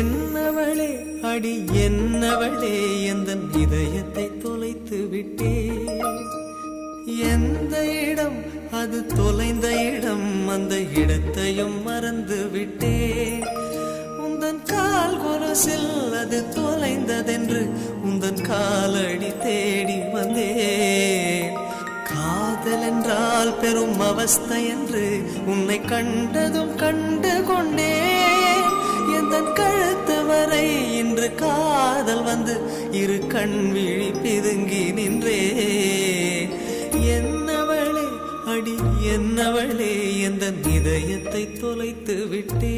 என்னவளே அடி என்னவளே எந்தன் இதயத்தை தொலைத்து விட்டே. எந்த இடம் அது தொலைந்த இடம், அந்த இடத்தையும் மறந்து விட்டே. உந்தன் கால் கொலுசில் அது தொலைந்ததென்று உந்தன் காலடி தேடி வந்தேன். காதல் என்றால் பெரும் அவஸ்தை என்று உன்னை கண்டதும் கண்டு கொண்டேன். எந்தன் கழுத்து வரை இன்று காதல் வந்து இரு கண் விழி பிதுங்கி நின்றே. என்னவளே அடி என்னவளே எந்தன் இதயத்தை தொலைத்து விட்டே.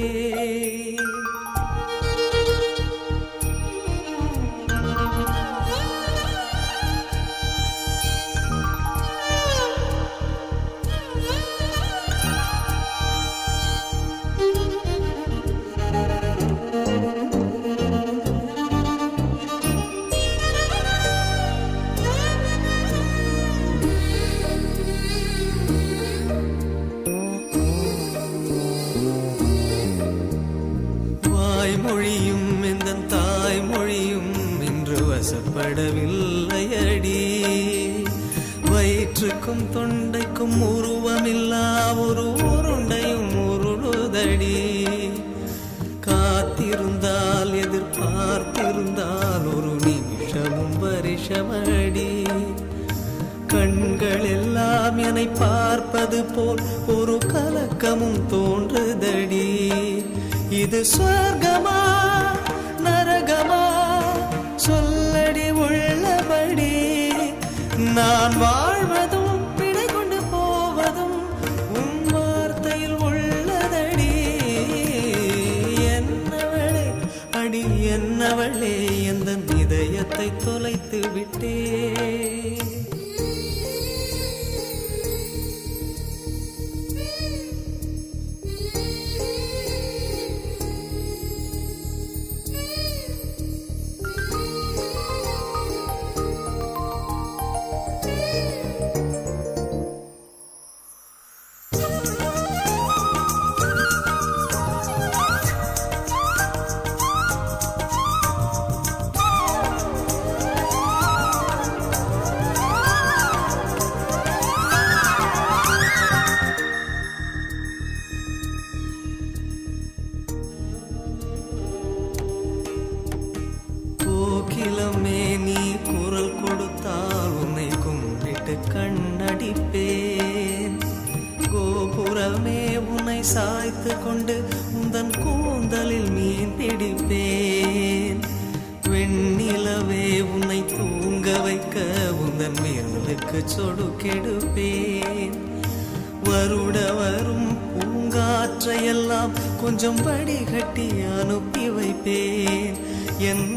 மொழியும் இந்த தாய்மொழியும் இன்று வசப்படவில்லையடி. வயிற்றுக்கும் தொண்டைக்கும் உருவமில்லா ஒரு உருண்டையும் உருளுதடி. காத்திருந்தால் எதிர்பார்த்திருந்தால் ஒரு நிமிஷமும் வருஷமடி. கண்கள் எல்லாம் என்னை பார்ப்பது போல் ஒரு கலக்கமும் தோன்றுதடி. இது சொர்க்கமா நரகமா சொல்லடி உள்ளபடி. நான் வாழ்வதும் பிழை கொண்டு போவதும் உன் வார்த்தையில் உள்ளதடி. என்னவளே அடி என்னவளே எந்தன் இதயத்தை தொலைத்து விட்டே. கோகிலமே நீ குரல் கொடுத்தால் உன்னை கும்பிட்டு கண்ணடிப்பேன். கோபுரமே உன்னை சாய்த்து கொண்டு உந்தன் கூந்தலில் மீன் பிடிப்பேன். வெண்ணிலவே உன்னை தூங்க வைக்க உந்தன் விரலுக்கு சொடுக்கெடுப்பேன். வருட வரும் பூங்காற்றையெல்லாம் கொஞ்சம் வடிகட்டி அனுப்பி வைப்பேன். என்